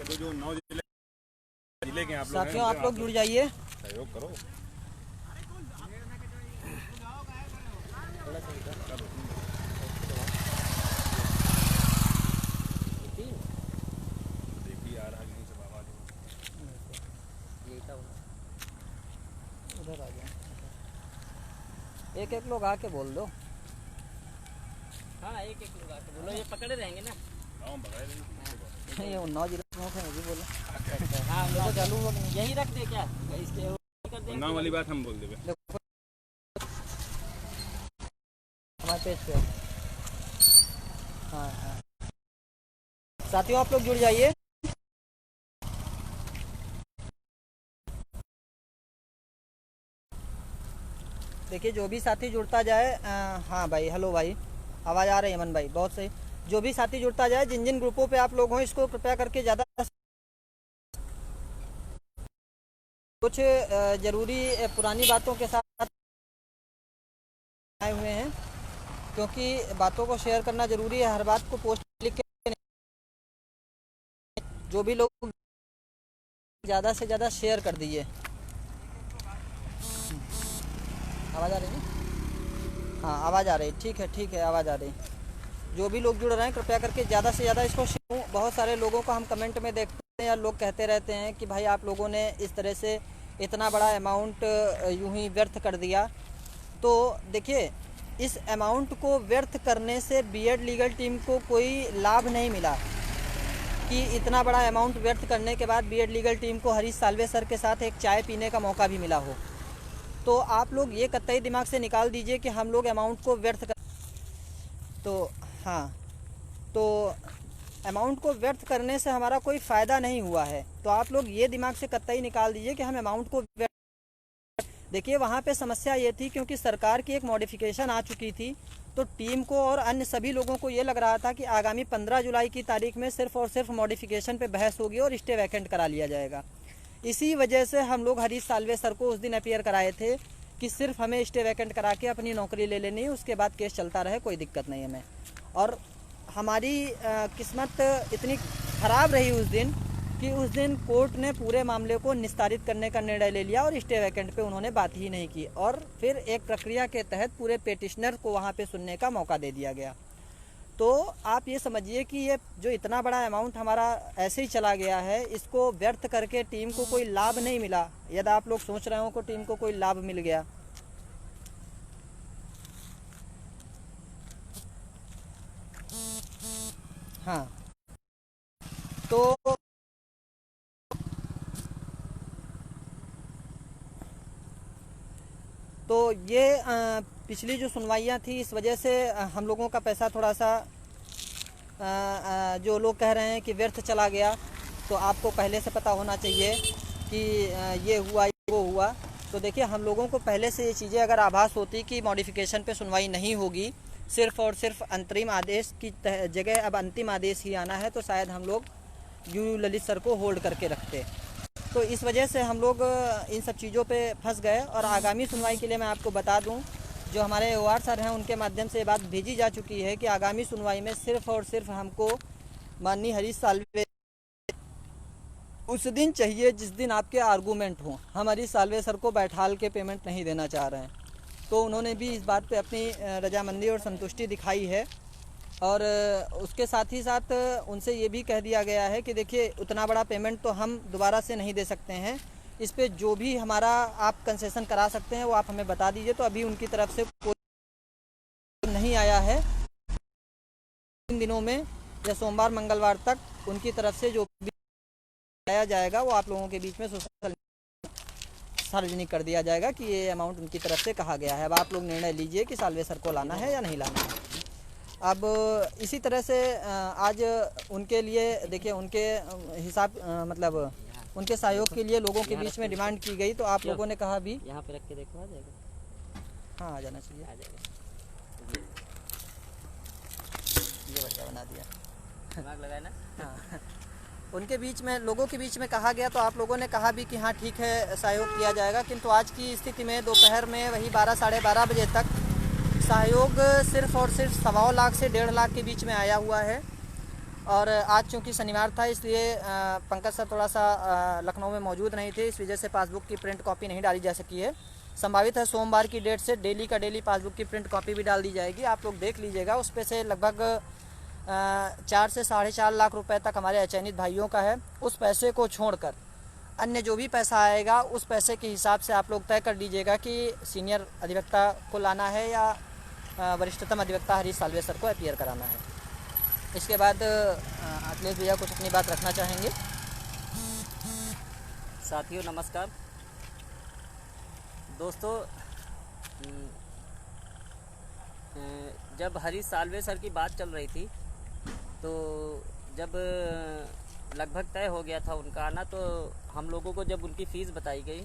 जो 9 जिले के आप लोग साथियों, आप लोग जुड़ जाइए, सहयोग करो। उधर आ जाओ, एक एक लोग आके बोल दो। हाँ, एक एक लोग आके बोलो, ये पकड़े रहेंगे ना। नहीं, वो 9 जिला प्रमुख है, मुझे बोलो। हाँ, हम लोग चालू हो गए, यही रख दे क्या इसके कर दे। नाम वाली बात हम बोल देंगे हमारे पेज पे। हाँ हाँ, साथियों आप लोग जुड़ जाइए। देखिए, जो भी साथी जुड़ता जाए, हाँ भाई, हेलो भाई, आवाज़ आ रही है अमन भाई, बहुत सही। जो भी साथी जुड़ता जाए, जिन जिन ग्रुपों पे आप लोग हों, इसको कृपया करके ज़्यादा कुछ ज़रूरी पुरानी बातों के साथ आए हुए हैं, क्योंकि बातों को शेयर करना ज़रूरी है। हर बात को पोस्ट लिख के जो भी लोग ज़्यादा से ज़्यादा शेयर कर दीजिए। आवाज़ आ रही है? हाँ, आवाज़ आ रही, ठीक है, आवाज़ आ रही। जो भी लोग जुड़ रहे हैं, कृपया करके ज़्यादा से ज़्यादा इसको शेयर। बहुत सारे लोगों को हम कमेंट में देखते हैं या लोग कहते रहते हैं कि भाई आप लोगों ने इस तरह से इतना बड़ा अमाउंट यूं ही व्यर्थ कर दिया। तो देखिए, इस अमाउंट को व्यर्थ करने से बीएड लीगल टीम को कोई लाभ नहीं मिला कि इतना बड़ा अमाउंट व्यर्थ करने के बाद बीएड लीगल टीम को हरीश साल्वे सर के साथ एक चाय पीने का मौका भी मिला हो। तो आप लोग ये कतई दिमाग से निकाल दीजिए कि हम लोग अमाउंट को व्यर्थ कर, तो हाँ, तो अमाउंट को व्यर्थ करने से हमारा कोई फ़ायदा नहीं हुआ है। तो आप लोग ये दिमाग से कतई निकाल दीजिए कि हम अमाउंट को व्यर्थ। देखिए, वहाँ पे समस्या ये थी क्योंकि सरकार की एक मॉडिफिकेशन आ चुकी थी, तो टीम को और अन्य सभी लोगों को ये लग रहा था कि आगामी 15 जुलाई की तारीख में सिर्फ और सिर्फ मॉडिफिकेशन पे बहस होगी और स्टे वैकेंट करा लिया जाएगा। इसी वजह से हम लोग हरीश साल्वे सर को उस दिन अपीयर कराए थे कि सिर्फ हमें स्टे वैकेंट करा के अपनी नौकरी ले लेनी है, उसके बाद केस चलता रहे, कोई दिक्कत नहीं हमें। और हमारी किस्मत इतनी ख़राब रही उस दिन कि उस दिन कोर्ट ने पूरे मामले को निस्तारित करने का निर्णय ले लिया और स्टे वैकेंट पे उन्होंने बात ही नहीं की, और फिर एक प्रक्रिया के तहत पूरे पेटिशनर को वहाँ पे सुनने का मौका दे दिया गया। तो आप ये समझिए कि ये जो इतना बड़ा अमाउंट हमारा ऐसे ही चला गया है, इसको व्यर्थ करके टीम को कोई लाभ नहीं मिला। यदि आप लोग सोच रहे हो कि टीम को कोई लाभ मिल गया, हाँ, तो ये पिछली जो सुनवाइयाँ थी, इस वजह से हम लोगों का पैसा थोड़ा सा जो लोग कह रहे हैं कि व्यर्थ चला गया, तो आपको पहले से पता होना चाहिए कि ये हुआ वो हुआ। तो देखिए, हम लोगों को पहले से ये चीज़ें अगर आभास होती कि मॉडिफिकेशन पे सुनवाई नहीं होगी, सिर्फ और सिर्फ अंतरिम आदेश की जगह अब अंतिम आदेश ही आना है, तो शायद हम लोग यू ललित सर को होल्ड करके रखते। तो इस वजह से हम लोग इन सब चीज़ों पे फंस गए। और आगामी सुनवाई के लिए मैं आपको बता दूं, जो हमारे OR सर हैं उनके माध्यम से ये बात भेजी जा चुकी है कि आगामी सुनवाई में सिर्फ और सिर्फ हमको माननीय हरीश साल्वे उस दिन चाहिए जिस दिन आपके आर्गूमेंट हों। हम हरीश साल्वे सर को बैठाल के पेमेंट नहीं देना चाह रहे हैं। तो उन्होंने भी इस बात पे अपनी रजामंदी और संतुष्टि दिखाई है। और उसके साथ ही साथ उनसे ये भी कह दिया गया है कि देखिए, उतना बड़ा पेमेंट तो हम दोबारा से नहीं दे सकते हैं, इस पे जो भी हमारा आप कंसेशन करा सकते हैं वो आप हमें बता दीजिए। तो अभी उनकी तरफ से कोई नहीं आया है। इन दिनों में या सोमवार मंगलवार तक उनकी तरफ से जो भी आया जाएगा वो आप लोगों के बीच में सोशल सार्वजनिक कर दिया जाएगा कि ये अमाउंट उनकी तरफ से कहा गया है। अब आप लोग निर्णय लीजिए कि साल्वे सर को लाना है या नहीं लाना है। अब इसी तरह से आज उनके लिए देखिए, उनके हिसाब मतलब उनके सहयोग के लिए लोगों के बीच में डिमांड की गई। तो आप लोगों ने कहा भी यहाँ पे रख के देखो, आ जाएगा। हाँ, आ जाना चाहिए, आ जाएगा। ये बढ़िया बना दिया, दिमाग लगाए ना। हाँ, उनके बीच में लोगों के बीच में कहा गया। तो आप लोगों ने कहा भी कि हाँ ठीक है, सहयोग किया जाएगा। किंतु आज की स्थिति में दोपहर में वही 12 साढ़े 12 बजे तक सहयोग सिर्फ और सिर्फ 1.25 लाख से 1.5 लाख के बीच में आया हुआ है। और आज चूँकि शनिवार था इसलिए पंकज सर थोड़ा सा लखनऊ में मौजूद नहीं थे, इस वजह से पासबुक की प्रिंट कॉपी नहीं डाली जा सकी है। संभावित है सोमवार की डेट से डेली का डेली पासबुक की प्रिंट कॉपी भी डाल दी जाएगी। आप लोग देख लीजिएगा, उस पे से लगभग 4 से 4.5 लाख रुपए तक हमारे अचयनित भाइयों का है। उस पैसे को छोड़कर अन्य जो भी पैसा आएगा उस पैसे के हिसाब से आप लोग तय कर लीजिएगा कि सीनियर अधिवक्ता को लाना है या वरिष्ठतम अधिवक्ता हरीश साल्वे सर को अपीयर कराना है। इसके बाद अखिलेश भैया कुछ अपनी बात रखना चाहेंगे। साथियों नमस्कार। दोस्तों, जब हरीश साल्वे सर की बात चल रही थी तो जब लगभग तय हो गया था उनका आना, तो हम लोगों को जब उनकी फ़ीस बताई गई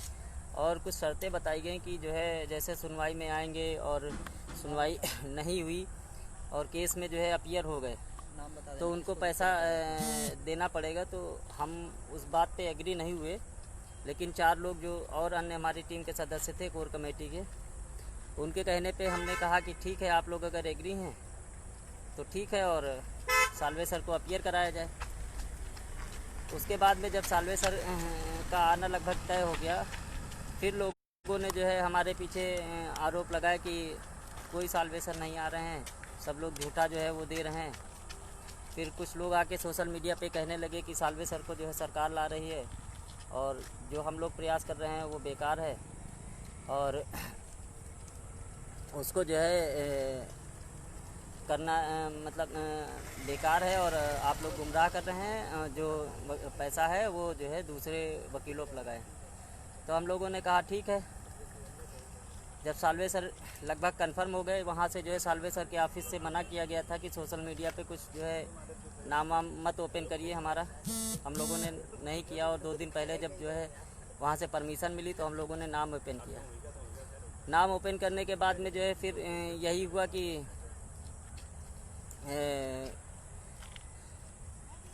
और कुछ शर्तें बताई गई कि जो है जैसे सुनवाई में आएंगे और सुनवाई नहीं हुई और केस में जो है अपीयर हो गए तो उनको पैसा देना पड़ेगा, तो हम उस बात पे एग्री नहीं हुए। लेकिन 4 लोग जो और अन्य हमारी टीम के सदस्य थे कोर कमेटी के, उनके कहने पे हमने कहा कि ठीक है, आप लोग अगर एग्री हैं तो ठीक है और साल्वे सर को अपीयर कराया जाए। उसके बाद में जब साल्वे सर का आना लगभग तय हो गया, फिर लोगों ने जो है हमारे पीछे आरोप लगाया कि कोई साल्वे सर नहीं आ रहे हैं, सब लोग झूठा जो है वो दे रहे हैं। फिर कुछ लोग आके सोशल मीडिया पे कहने लगे कि साल्वे सर को जो है सरकार ला रही है और जो हम लोग प्रयास कर रहे हैं वो बेकार है और उसको जो है करना मतलब बेकार है और आप लोग गुमराह कर रहे हैं, जो पैसा है वो जो है दूसरे वकीलों पर लगाएं। तो हम लोगों ने कहा ठीक है। जब साल्वे सर लगभग कंफर्म हो गए, वहाँ से जो है साल्वे सर के ऑफिस से मना किया गया था कि सोशल मीडिया पे कुछ जो है नाम वाम मत ओपन करिए हमारा। हम लोगों ने नहीं किया और 2 दिन पहले जब जो है वहाँ से परमिशन मिली तो हम लोगों ने नाम ओपन किया। नाम ओपन करने के बाद में जो है फिर यही हुआ कि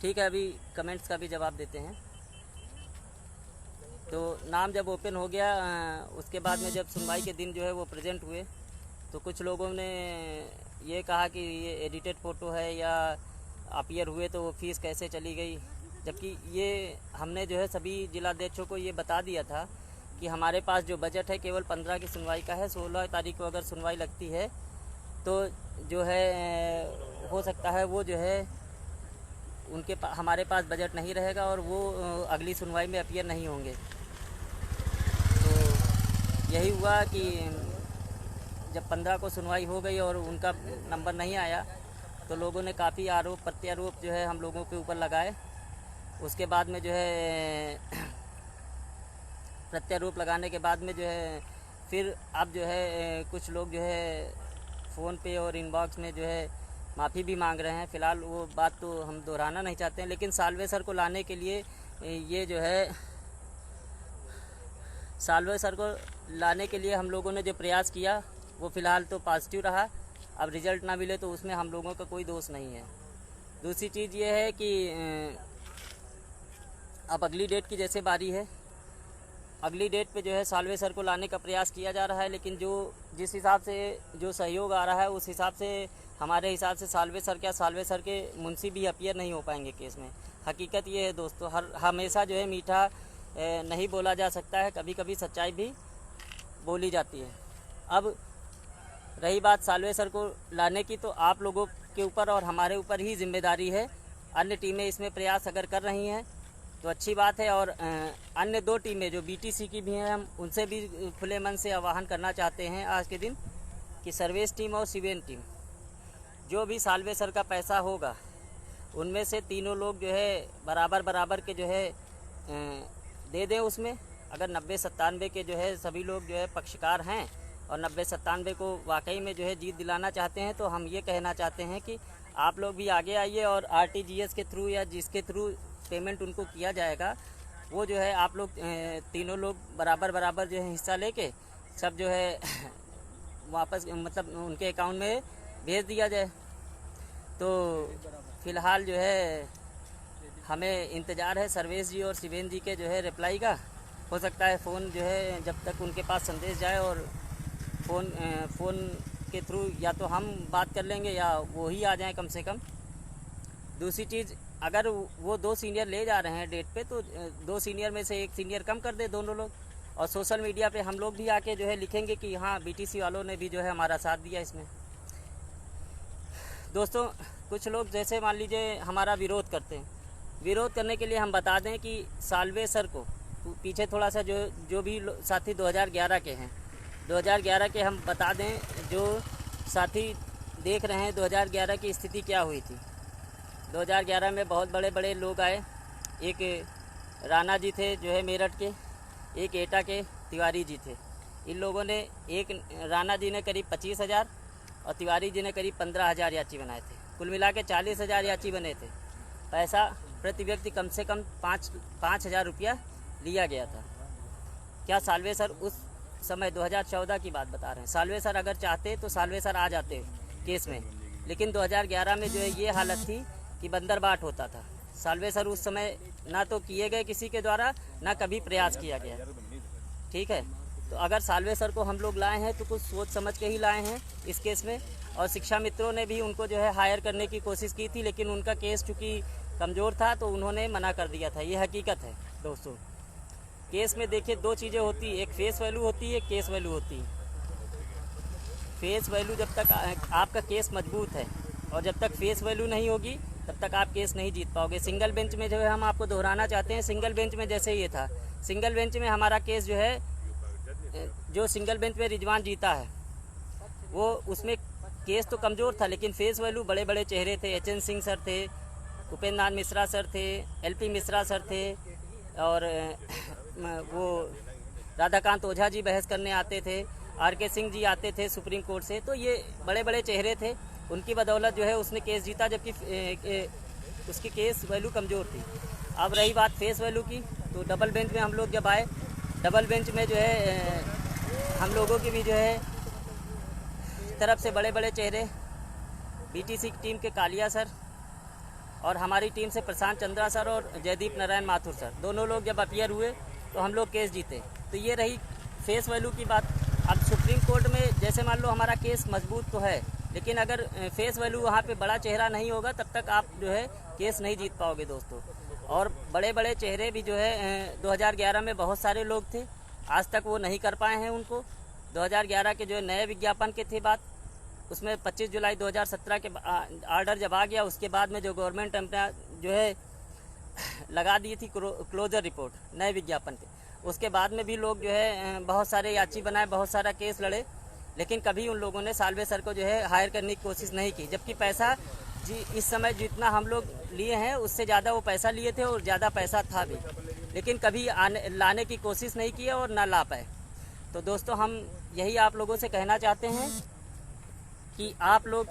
ठीक है, अभी कमेंट्स का भी जवाब देते हैं। तो नाम जब ओपन हो गया, उसके बाद में जब सुनवाई के दिन जो है वो प्रेजेंट हुए तो कुछ लोगों ने ये कहा कि ये एडिटेड फ़ोटो है या अपीयर हुए तो वो फ़ीस कैसे चली गई, जबकि ये हमने जो है सभी जिलाध्यक्षों को ये बता दिया था कि हमारे पास जो बजट है केवल 15 की सुनवाई का है। 16 तारीख को अगर सुनवाई लगती है तो जो है हो सकता है वो जो है हमारे पास बजट नहीं रहेगा और वो अगली सुनवाई में अपीयर नहीं होंगे। तो यही हुआ कि जब 15 को सुनवाई हो गई और उनका नंबर नहीं आया तो लोगों ने काफ़ी आरोप प्रत्यारोप जो है हम लोगों के ऊपर लगाए। उसके बाद में जो है प्रत्यारोप लगाने के बाद में जो है फिर अब जो है कुछ लोग जो है फ़ोन पे और इनबॉक्स में जो है माफ़ी भी मांग रहे हैं। फ़िलहाल वो बात तो हम दोहराना नहीं चाहते हैं, लेकिन साल्वे सर को लाने के लिए ये जो है साल्वे सर को लाने के लिए हम लोगों ने जो प्रयास किया वो फ़िलहाल तो पॉजिटिव रहा। अब रिज़ल्ट ना मिले तो उसमें हम लोगों का कोई दोष नहीं है। दूसरी चीज़ ये है कि अब अगली डेट की जैसे बारी है, अगली डेट पे जो है साल्वे सर को लाने का प्रयास किया जा रहा है, लेकिन जिस हिसाब से जो सहयोग आ रहा है उस हिसाब से हमारे हिसाब से साल्वे सर के मुंशी भी अपीयर नहीं हो पाएंगे केस में। हकीकत ये है दोस्तों, हमेशा जो है मीठा नहीं बोला जा सकता है, कभी कभी सच्चाई भी बोली जाती है। अब रही बात साल्वे सर को लाने की, तो आप लोगों के ऊपर और हमारे ऊपर ही जिम्मेदारी है। अन्य टीमें इसमें प्रयास अगर कर रही हैं तो अच्छी बात है, और अन्य 2 टीमें जो बीटीसी की भी हैं, हम उनसे भी खुले मन से आह्वान करना चाहते हैं आज के दिन कि सर्विस टीम और सिवेन टीम जो भी साल्वे सर का पैसा होगा उनमें से तीनों लोग जो है बराबर के जो है दे दें उसमें। अगर 90-97 के जो है सभी लोग जो है पक्षकार हैं और 90-97 को वाकई में जो है जीत दिलाना चाहते हैं, तो हम ये कहना चाहते हैं कि आप लोग भी आगे आइए और आरटीजीएस के थ्रू या जिसके थ्रू पेमेंट उनको किया जाएगा वो जो है आप लोग तीनों लोग बराबर जो है हिस्सा लेके सब जो है वापस मतलब उनके अकाउंट में भेज दिया जाए। तो फ़िलहाल जो है हमें इंतज़ार है सर्वेश जी और शिवेन जी के जो है रिप्लाई का। हो सकता है फ़ोन जो है जब तक उनके पास संदेश जाए और फ़ोन के थ्रू या तो हम बात कर लेंगे या वो ही आ जाएं कम से कम। दूसरी चीज़, अगर वो 2 सीनियर ले जा रहे हैं डेट पे तो 2 सीनियर में से 1 सीनियर कम कर दे दोनों लोग। और सोशल मीडिया पे हम लोग भी आके जो है लिखेंगे कि हाँ बीटीसी वालों ने भी जो है हमारा साथ दिया इसमें। दोस्तों, कुछ लोग जैसे मान लीजिए हमारा विरोध करते हैं, विरोध करने के लिए हम बता दें कि साल्वे सर को पीछे थोड़ा सा जो भी साथी 2011 के हैं, 2011 के हम बता दें, जो साथी देख रहे हैं 2011 की स्थिति क्या हुई थी। 2011 में बहुत बड़े बड़े लोग आए। एक राणा जी थे जो है मेरठ के, एक एटा के तिवारी जी थे। इन लोगों ने, एक राणा जी ने करीब 25,000 और तिवारी जी ने करीब 15,000 याची बनाए थे। कुल मिला के 40,000 याची बने थे। पैसा प्रति व्यक्ति कम से कम 5,000 रुपया लिया गया था। क्या साल्वे सर उस समय 2014 की बात बता रहे हैं, साल्वे सर अगर चाहते तो साल्वे सर आ जाते केस में, लेकिन 2011 में जो है ये हालत थी कि बंदरबाट होता था। साल्वे सर उस समय ना तो किए गए किसी के द्वारा, ना कभी प्रयास किया गया। ठीक है, तो अगर साल्वे सर को हम लोग लाए हैं तो कुछ सोच समझ के ही लाए हैं इस केस में। और शिक्षा मित्रों ने भी उनको जो है हायर करने की कोशिश की थी, लेकिन उनका केस चूँकि कमज़ोर था तो उन्होंने मना कर दिया था। ये हकीकत है दोस्तों। केस में देखिए 2 चीज़ें होती है, एक फेस वैल्यू होती है, एक केस वैल्यू होती है। फेस वैल्यू, जब तक आपका केस मजबूत है और जब तक फेस वैल्यू नहीं होगी तब तक आप केस नहीं जीत पाओगे। सिंगल बेंच में जो है हम आपको दोहराना चाहते हैं, सिंगल बेंच में जैसे ये था, सिंगल बेंच में हमारा केस जो है, जो सिंगल बेंच में रिजवान जीता है वो, उसमें केस तो कमज़ोर था लेकिन फेस वैल्यू बड़े बड़े चेहरे थे। एच.एन. सिंह सर थे, उपेंद्र नाथ मिश्रा सर थे, एल.पी. मिश्रा सर थे, और वो राधाकांत ओझा जी बहस करने आते थे, आर.के. सिंह जी आते थे सुप्रीम कोर्ट से। तो ये बड़े बड़े चेहरे थे, उनकी बदौलत जो है उसने केस जीता, जबकि उसकी केस वैल्यू कमज़ोर थी। अब रही बात फेस वैल्यू की, तो डबल बेंच में हम लोग जब आए, डबल बेंच में जो है हम लोगों की भी जो है तरफ से बड़े बड़े चेहरे, बीटीसी की टीम के कालिया सर और हमारी टीम से प्रशांत चंद्रा सर और जयदीप नारायण माथुर सर, दोनों लोग जब अपीयर हुए तो हम लोग केस जीते। तो ये रही फेस वैल्यू की बात। अब सुप्रीम कोर्ट में जैसे मान लो हमारा केस मजबूत तो है, लेकिन अगर फेस वैल्यू वहाँ पे बड़ा चेहरा नहीं होगा तब तक आप जो है केस नहीं जीत पाओगे दोस्तों। और बड़े बड़े चेहरे भी जो है 2011 में बहुत सारे लोग थे, आज तक वो नहीं कर पाए हैं उनको। 2011 के जो है नए विज्ञापन के थे बात, उसमें 25 जुलाई 2017 के आर्डर जब आ गया, उसके बाद में जो गवर्नमेंट जो है लगा दी थी क्लोजर रिपोर्ट नए विज्ञापन के, उसके बाद में भी लोग जो है बहुत सारे याची बनाए, बहुत सारा केस लड़े, लेकिन कभी उन लोगों ने साल्वे सर को जो है हायर करने की कोशिश नहीं की। जबकि पैसा जी इस समय जितना हम लोग लिए हैं उससे ज़्यादा वो पैसा लिए थे और ज़्यादा पैसा था भी, लेकिन कभी लाने की कोशिश नहीं की और ना ला पाए। तो दोस्तों, हम यही आप लोगों से कहना चाहते हैं कि आप लोग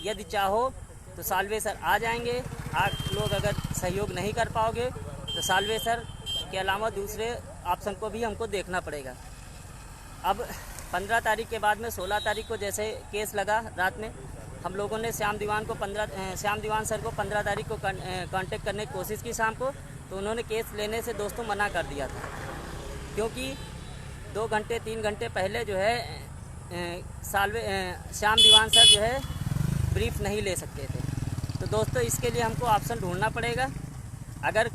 यदि चाहो तो साल्वे सर आ जाएंगे। आप लोग अगर सहयोग नहीं कर पाओगे तो साल्वे सर के अलावा दूसरे ऑप्शन को भी हमको देखना पड़ेगा। अब 15 तारीख के बाद में 16 तारीख को जैसे केस लगा रात में, हम लोगों ने श्याम दीवान सर को 15 तारीख को कांटेक्ट करने की कोशिश की शाम को, तो उन्होंने केस लेने से दोस्तों मना कर दिया था, क्योंकि 2 घंटे 3 घंटे पहले जो है श्याम दीवान सर जो है ब्रीफ नहीं ले सकते थे। तो दोस्तों, इसके लिए हमको ऑप्शन ढूंढना पड़ेगा। अगर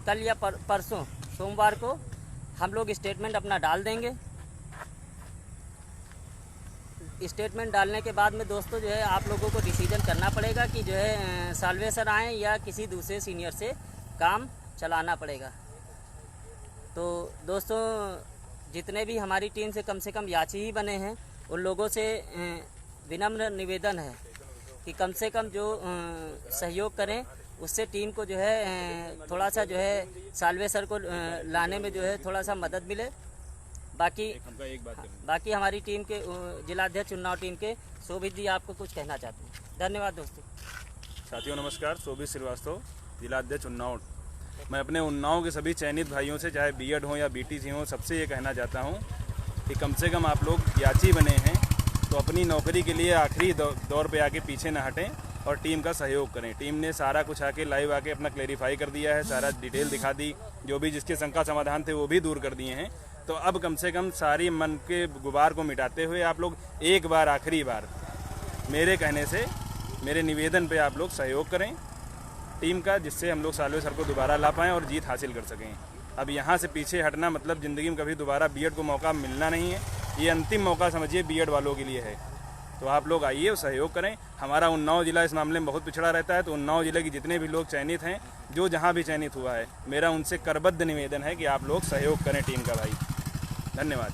कल या परसों सोमवार को हम लोग स्टेटमेंट अपना डाल देंगे। स्टेटमेंट डालने के बाद में दोस्तों जो है आप लोगों को डिसीजन करना पड़ेगा कि जो है साल्वे सर आएँ या किसी दूसरे सीनियर से काम चलाना पड़ेगा। तो दोस्तों, जितने भी हमारी टीम से कम याची ही बने हैं, उन लोगों से विनम्र निवेदन है कि कम से कम जो सहयोग करें, उससे टीम को जो है थोड़ा सा जो है साल्वे सर को लाने में जो है थोड़ा सा मदद मिले। बाकी हमारी टीम के जिलाध्यक्ष उन्नाव टीम के शोभित जी आपको कुछ कहना चाहते हैं। धन्यवाद दोस्तों। साथियों नमस्कार, शोभित श्रीवास्तव, जिलाध्यक्ष उन्नाव। मैं अपने उन्नाव के सभी चयनित भाइयों से, चाहे बीएड हो या बीटीसी हो, सबसे ये कहना चाहता हूँ कि कम से कम आप लोग याची बने हैं तो अपनी नौकरी के लिए आखिरी दौर पे आके पीछे ना हटें और टीम का सहयोग करें। टीम ने सारा कुछ आके लाइव आके अपना क्लेरिफाई कर दिया है, सारा डिटेल दिखा दी, जो भी जिसके शंका समाधान थे वो भी दूर कर दिए हैं। तो अब कम से कम सारी मन के गुबार को मिटाते हुए आप लोग एक बार, आखिरी बार, मेरे कहने से, मेरे निवेदन पे आप लोग सहयोग करें टीम का, जिससे हम लोग सालवे सर को दोबारा ला पाएँ और जीत हासिल कर सकें। अब यहाँ से पीछे हटना मतलब ज़िंदगी में कभी दोबारा बीएड को मौका मिलना नहीं है। ये अंतिम मौका समझिए बीएड वालों के लिए है। तो आप लोग आइए और सहयोग करें। हमारा उन्नाव ज़िला इस मामले में बहुत पिछड़ा रहता है, तो उन्नाव ज़िले के जितने भी लोग चयनित हैं, जो जहाँ भी चयनित हुआ है, मेरा उनसे करबद्ध निवेदन है कि आप लोग सहयोग करें टीम का भाई। धन्यवाद।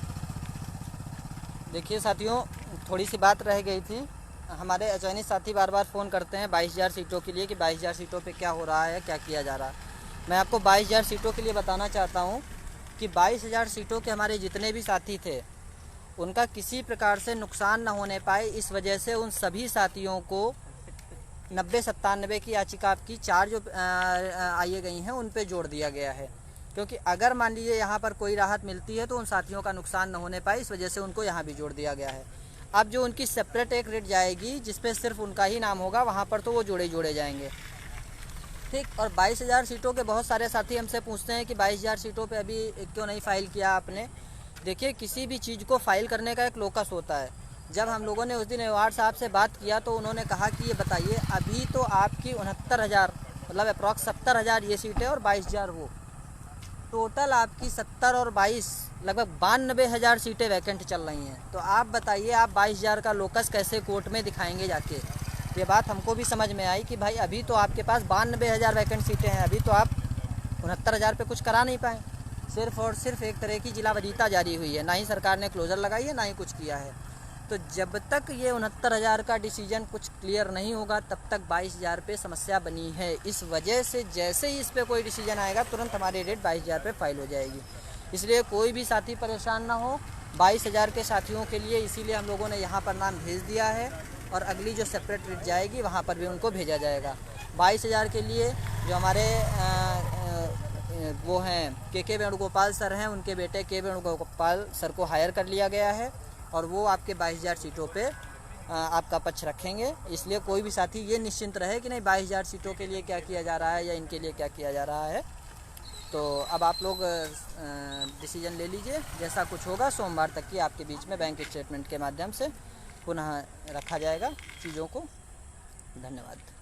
देखिए साथियों, थोड़ी सी बात रह गई थी। हमारे अचयनित साथी बार बार फ़ोन करते हैं 22,000 सीटों के लिए कि 22,000 सीटों पे क्या हो रहा है, क्या किया जा रहा है। मैं आपको 22,000 सीटों के लिए बताना चाहता हूँ कि 22,000 सीटों के हमारे जितने भी साथी थे, उनका किसी प्रकार से नुकसान न होने पाए, इस वजह से उन सभी साथियों को 90-97 की याचिका की 4 जो आई गई हैं उन पे जोड़ दिया गया है। क्योंकि अगर मान लीजिए यहाँ पर कोई राहत मिलती है तो उन साथियों का नुकसान न होने पाए, इस वजह से उनको यहाँ भी जोड़ दिया गया है। अब जो उनकी सेपरेट एक रेट जाएगी जिस पे सिर्फ उनका ही नाम होगा, वहाँ पर तो वो जोड़े जाएंगे, ठीक। और 22,000 सीटों के बहुत सारे साथी हमसे पूछते हैं कि 22,000 सीटों पे अभी क्यों नहीं फ़ाइल किया आपने। देखिए, किसी भी चीज़ को फ़ाइल करने का एक लोकस होता है। जब हम लोगों ने उस दिन एवार्ड साहब से बात किया तो उन्होंने कहा कि ये बताइए, अभी तो आपकी 69,000 मतलब अप्रॉक्स 70,000 ये सीटें और 22,000 वो, टोटल आपकी 70 और 22 लगभग 92,000 सीटें वैकेंट चल रही हैं। तो आप बताइए, आप 22,000 का लोकस कैसे कोर्ट में दिखाएंगे जाके। ये बात हमको भी समझ में आई कि भाई अभी तो आपके पास 92,000 वैकेंट सीटें हैं, अभी तो आप 69,000 पे कुछ करा नहीं पाए। सिर्फ और सिर्फ एक तरह की जिला वजीता जारी हुई है, ना ही सरकार ने क्लोजर लगाई है, ना ही कुछ किया है। तो जब तक ये 69,000 का डिसीजन कुछ क्लियर नहीं होगा, तब तक 22,000 पे समस्या बनी है। इस वजह से जैसे ही इस पर कोई डिसीजन आएगा, तुरंत हमारी रेट 22,000 पे फाइल हो जाएगी। इसलिए कोई भी साथी परेशान ना हो। 22,000 के साथियों के लिए इसीलिए हम लोगों ने यहाँ पर नाम भेज दिया है, और अगली जो सेपरेट रेट जाएगी वहाँ पर भी उनको भेजा जाएगा। 22,000 के लिए जो हमारे वो हैं के वेणुगोपाल सर हैं, उनके बेटे के वेणुगोपाल सर को हायर कर लिया गया है, और वो आपके 22,000 सीटों पे आपका पक्ष रखेंगे। इसलिए कोई भी साथी ये निश्चिंत रहे कि नहीं 22,000 सीटों के लिए क्या किया जा रहा है या इनके लिए क्या किया जा रहा है। तो अब आप लोग डिसीजन ले लीजिए, जैसा कुछ होगा सोमवार तक की आपके बीच में बैंक स्टेटमेंट के माध्यम से पुनः रखा जाएगा चीज़ों को। धन्यवाद।